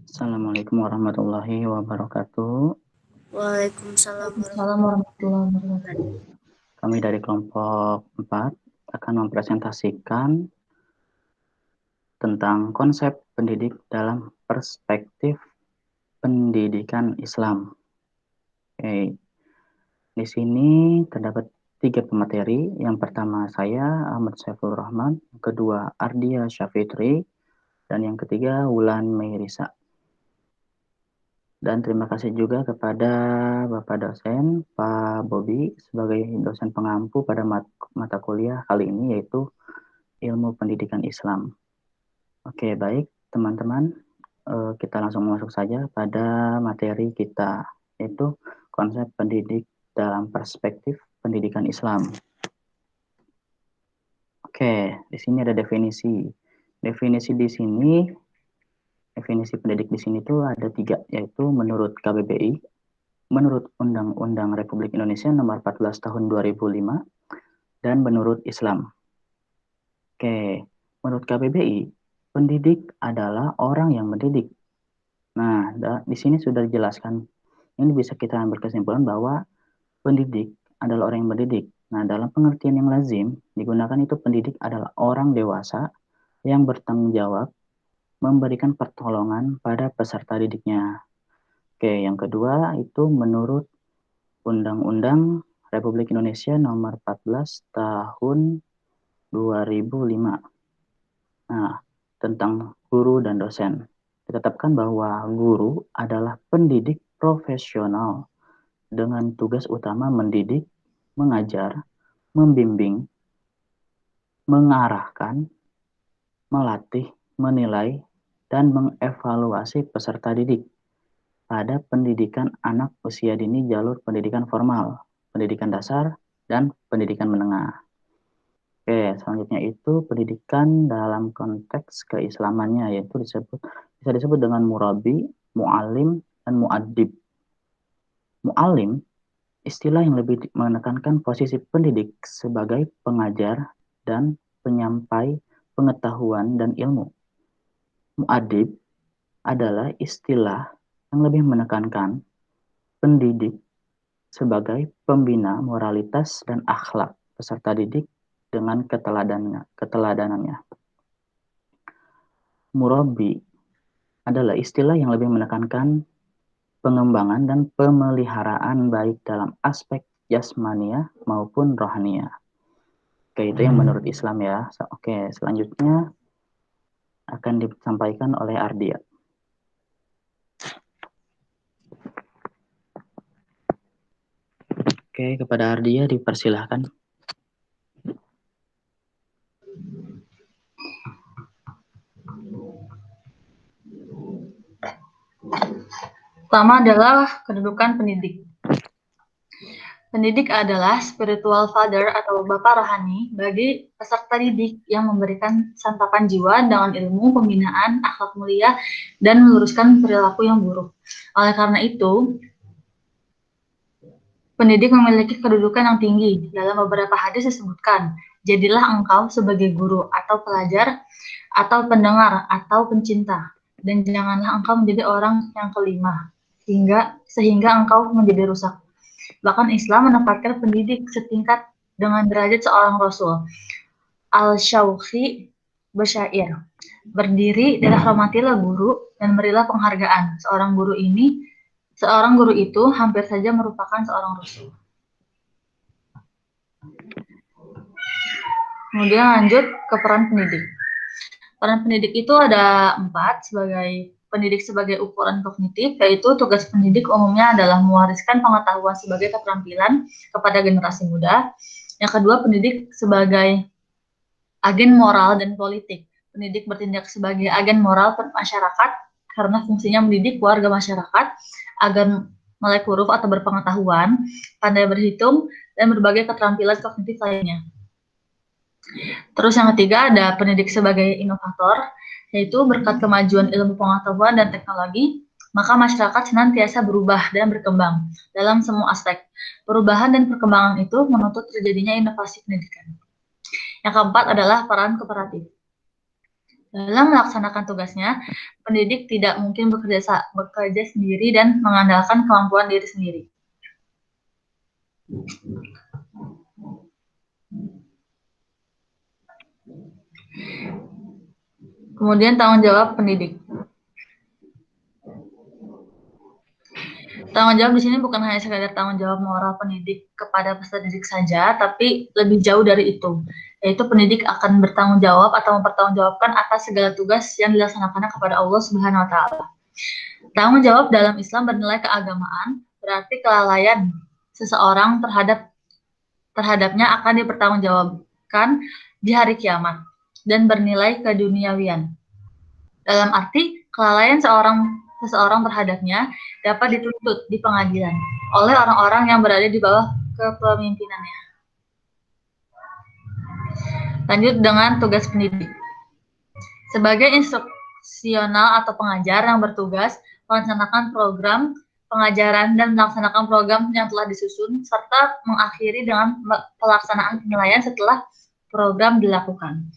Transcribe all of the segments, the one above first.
Assalamualaikum warahmatullahi wabarakatuh. Waalaikumsalam Waalaikumsalam warahmatullahi wabarakatuh. Kami dari kelompok 4 akan mempresentasikan tentang konsep pendidik dalam perspektif pendidikan Islam. Oke. Di sini terdapat 3 pemateri. Yang pertama saya, Ahmad Saiful Rahman. Yang kedua, Ardia Syafitri. Dan yang ketiga, Wulan Meirisa. Dan terima kasih juga kepada Bapak dosen, Pak Bobi, sebagai dosen pengampu pada mata kuliah kali ini, yaitu Ilmu Pendidikan Islam. Oke, baik teman-teman, kita langsung masuk saja pada materi kita, yaitu konsep pendidik dalam perspektif pendidikan Islam. Oke, di sini ada definisi. Definisi pendidik di sini tuh ada 3, yaitu menurut KBBI, menurut Undang-Undang Republik Indonesia Nomor 14 Tahun 2005, dan menurut Islam. Oke, menurut KBBI, pendidik adalah orang yang mendidik. Nah, di sini sudah dijelaskan. Ini bisa kita ambil kesimpulan bahwa pendidik adalah orang yang mendidik. Nah, dalam pengertian yang lazim, digunakan itu pendidik adalah orang dewasa yang bertanggung jawab memberikan pertolongan pada peserta didiknya. Oke, yang kedua itu menurut Undang-Undang Republik Indonesia Nomor 14 Tahun 2005. Nah, tentang guru dan dosen. Ditetapkan bahwa guru adalah pendidik profesional dengan tugas utama mendidik, mengajar, membimbing, mengarahkan, melatih, menilai, dan mengevaluasi peserta didik pada pendidikan anak usia dini jalur pendidikan formal, pendidikan dasar, dan pendidikan menengah. Oke, selanjutnya itu pendidikan dalam konteks keislamannya, yaitu bisa disebut dengan murabi, mu'alim, dan mu'addib. Mu'alim, istilah yang lebih menekankan posisi pendidik sebagai pengajar dan penyampai pengetahuan dan ilmu. Mu'addib adalah istilah yang lebih menekankan pendidik sebagai pembina moralitas dan akhlak peserta didik dengan keteladanannya. Murabi adalah istilah yang lebih menekankan pengembangan dan pemeliharaan baik dalam aspek jasmania maupun rohania. Oke, itu yang menurut Islam ya. Oke, selanjutnya akan disampaikan oleh Ardia. Oke, kepada Ardia dipersilahkan. Pertama adalah kedudukan pendidik. Pendidik adalah spiritual father atau bapak rohani bagi peserta didik yang memberikan santapan jiwa dengan ilmu, pembinaan, akhlak mulia, dan meluruskan perilaku yang buruk. Oleh karena itu, pendidik memiliki kedudukan yang tinggi. Dalam beberapa hadis disebutkan, jadilah engkau sebagai guru atau pelajar, atau pendengar, atau pencinta, dan janganlah engkau menjadi orang yang kelima, sehingga engkau menjadi rusak. Bahkan Islam menempatkan pendidik setingkat dengan derajat seorang Rasul. Al-Syawqi bersyair, berdiri dan hormatilah guru dan berilah penghargaan. Seorang guru itu hampir saja merupakan seorang Rasul. Kemudian lanjut ke peran pendidik. Peran pendidik itu ada 4, sebagai pendidik sebagai ukuran kognitif, yaitu tugas pendidik umumnya adalah mewariskan pengetahuan sebagai keterampilan kepada generasi muda. Yang kedua, pendidik sebagai agen moral dan politik. Pendidik bertindak sebagai agen moral masyarakat karena fungsinya mendidik warga masyarakat agar melek huruf atau berpengetahuan, pandai berhitung, dan berbagai keterampilan kognitif lainnya. Terus yang ketiga ada pendidik sebagai inovator, yaitu berkat kemajuan ilmu pengetahuan dan teknologi, maka masyarakat senantiasa berubah dan berkembang dalam semua aspek. Perubahan dan perkembangan itu menuntut terjadinya inovasi pendidikan. Yang keempat adalah peran kooperatif. Dalam melaksanakan tugasnya, pendidik tidak mungkin bekerja sendiri dan mengandalkan kemampuan diri sendiri. Kemudian tanggung jawab pendidik. Tanggung jawab di sini bukan hanya sekadar tanggung jawab moral pendidik kepada peserta didik saja, tapi lebih jauh dari itu, yaitu pendidik akan bertanggung jawab atau mempertanggungjawabkan atas segala tugas yang dilaksanakannya kepada Allah Subhanahu wa Ta'ala. Tanggung jawab dalam Islam bernilai keagamaan, berarti kelalaian seseorang terhadapnya akan dipertanggungjawabkan di hari kiamat dan bernilai keduniawian. Dalam arti, kelalaian seseorang terhadapnya dapat dituntut di pengadilan oleh orang-orang yang berada di bawah kepemimpinannya. Lanjut dengan tugas pendidik. Sebagai instruksional atau pengajar yang bertugas melaksanakan program pengajaran dan melaksanakan program yang telah disusun, serta mengakhiri dengan pelaksanaan penilaian setelah program dilakukan.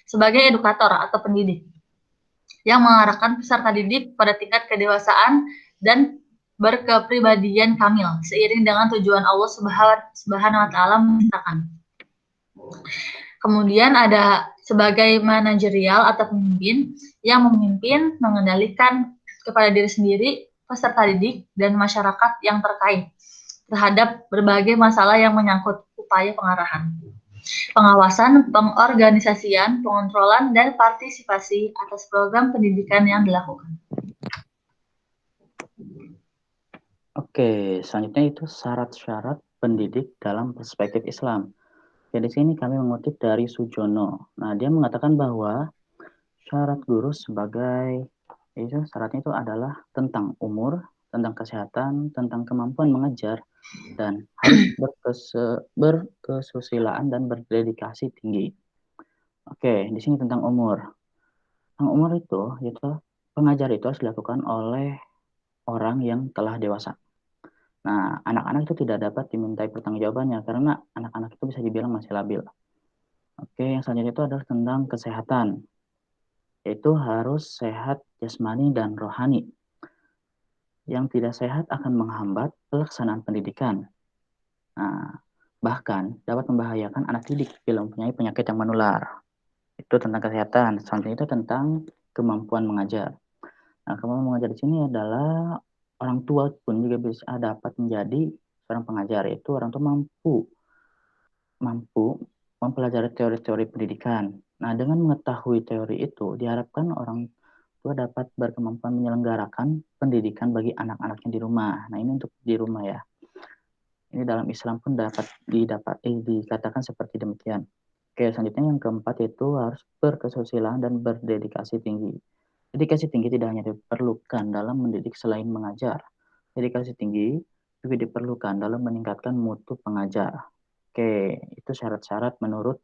Sebagai edukator atau pendidik, yang mengarahkan peserta didik pada tingkat kedewasaan dan berkepribadian kamil, seiring dengan tujuan Allah Subhanahu wa Ta'ala menciptakan. Kemudian ada sebagai manajerial atau pemimpin, yang memimpin, mengendalikan kepada diri sendiri, peserta didik, dan masyarakat yang terkait terhadap berbagai masalah yang menyangkut upaya pengarahan, pengawasan, pengorganisasian, pengontrolan, dan partisipasi atas program pendidikan yang dilakukan. Oke, selanjutnya itu syarat-syarat pendidik dalam perspektif Islam. Jadi sini kami mengutip dari Sujono. Nah, dia mengatakan bahwa syarat guru sebagai syaratnya itu adalah tentang umur, tentang kesehatan, tentang kemampuan mengajar, dan harus berkesusilaan dan berdedikasi tinggi. Oke, di sini tentang umur. Tentang umur itu pengajar itu harus dilakukan oleh orang yang telah dewasa. Nah, anak-anak itu tidak dapat dimintai pertanggungjawabannya karena anak-anak itu bisa dibilang masih labil. Oke, yang selanjutnya itu adalah tentang kesehatan. Yaitu harus sehat jasmani dan rohani. Yang tidak sehat akan menghambat pelaksanaan pendidikan. Nah, bahkan dapat membahayakan anak didik bila mempunyai penyakit yang menular. Itu tentang kesehatan. Selanjutnya itu tentang kemampuan mengajar. Nah, kemampuan mengajar di sini adalah orang tua pun juga bisa dapat menjadi seorang pengajar, yaitu orang tua mampu mempelajari teori-teori pendidikan. Nah, dengan mengetahui teori itu, diharapkan orang tua dapat berkemampuan menyelenggarakan pendidikan bagi anak-anaknya di rumah. Nah, ini untuk di rumah ya. Ini dalam Islam pun dikatakan seperti demikian. Oke, selanjutnya yang keempat itu harus berkesusilaan dan berdedikasi tinggi. Dedikasi tinggi tidak hanya diperlukan dalam mendidik selain mengajar. Dedikasi tinggi juga diperlukan dalam meningkatkan mutu pengajar. Oke, itu syarat-syarat menurut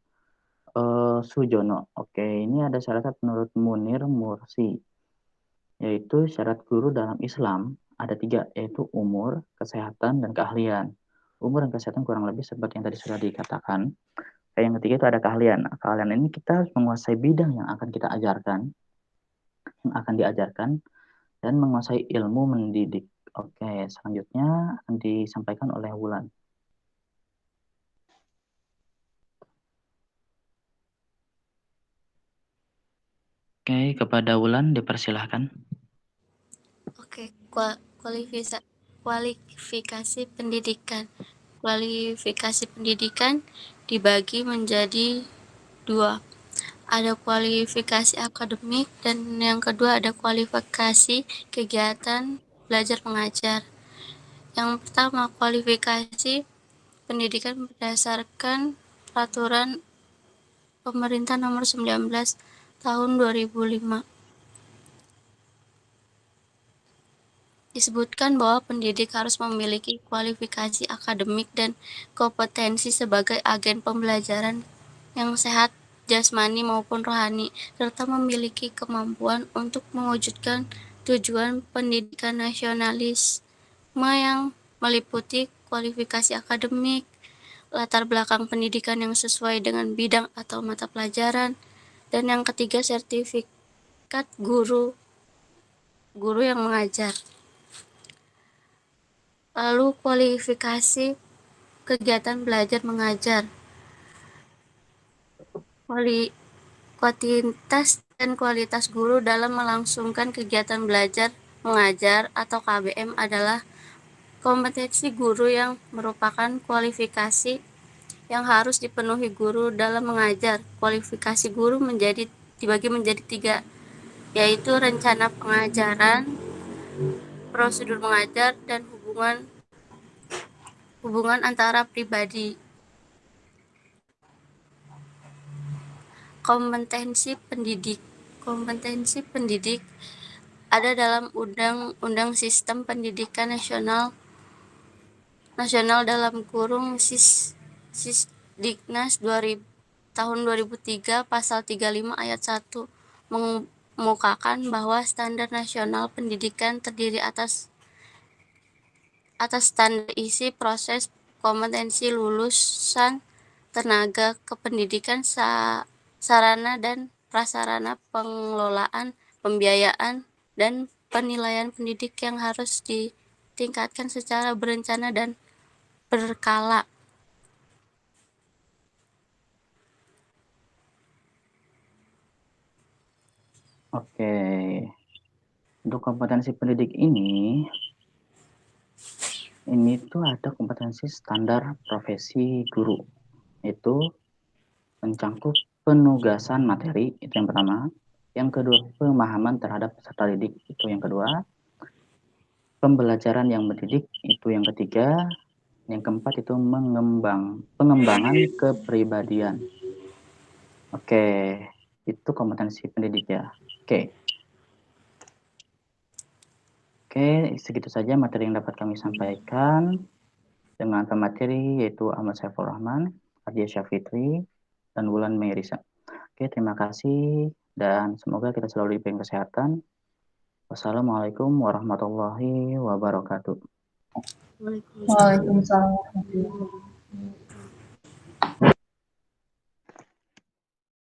Sujono. Oke, ini ada syarat menurut Munir Mursi. Yaitu syarat guru dalam Islam ada 3, yaitu umur, kesehatan, dan keahlian. Umur dan kesehatan kurang lebih seperti yang tadi sudah dikatakan. Yang ketiga itu ada keahlian. Nah, keahlian ini kita harus menguasai bidang yang akan kita ajarkan, yang akan diajarkan, dan menguasai ilmu mendidik. Oke, selanjutnya akan disampaikan oleh Wulan. Oke, kepada Wulan dipersilahkan. Oke, kualifikasi pendidikan. Kualifikasi pendidikan dibagi menjadi 2. Ada kualifikasi akademik dan yang kedua ada kualifikasi kegiatan belajar mengajar. Yang pertama, kualifikasi pendidikan berdasarkan peraturan pemerintah nomor 19 tahun 2005. Disebutkan bahwa pendidik harus memiliki kualifikasi akademik dan kompetensi sebagai agen pembelajaran yang sehat jasmani maupun rohani, serta memiliki kemampuan untuk mewujudkan tujuan pendidikan nasionalisme yang meliputi kualifikasi akademik, latar belakang pendidikan yang sesuai dengan bidang atau mata pelajaran, dan yang ketiga sertifikat guru yang mengajar. Lalu kualifikasi kegiatan belajar mengajar. Kuantitas dan kualitas guru dalam melangsungkan kegiatan belajar mengajar atau KBM adalah kompetensi guru yang merupakan kualifikasi yang harus dipenuhi guru dalam mengajar. Kualifikasi guru dibagi menjadi 3, yaitu rencana pengajaran, prosedur mengajar, dan hubungan antara pribadi. Kompetensi pendidik ada dalam Undang-Undang Sistem Pendidikan Nasional dalam kurung Sisdiknas tahun 2003 pasal 35 ayat 1 mengemukakan bahwa standar nasional pendidikan terdiri atas standar isi, proses, kompetensi lulusan, tenaga kependidikan, sarana dan prasarana, pengelolaan, pembiayaan, dan penilaian pendidik yang harus ditingkatkan secara berencana dan berkala. Oke, untuk kompetensi pendidik ini tuh ada kompetensi standar profesi guru, itu mencakup penugasan materi, itu yang pertama. Yang kedua, pemahaman terhadap peserta didik, itu yang kedua. Pembelajaran yang mendidik, itu yang ketiga. Yang keempat itu pengembangan kepribadian. Oke, itu kompetensi pendidik ya. Oke, segitu saja materi yang dapat kami sampaikan dengan pemateri yaitu Ahmad Saiful Rahman, Ardia Syafitri, dan Wulan Meirisa. Oke, terima kasih dan semoga kita selalu diberi kesehatan. Wassalamualaikum warahmatullahi wabarakatuh. Waalaikumsalam warahmatullahi wabarakatuh.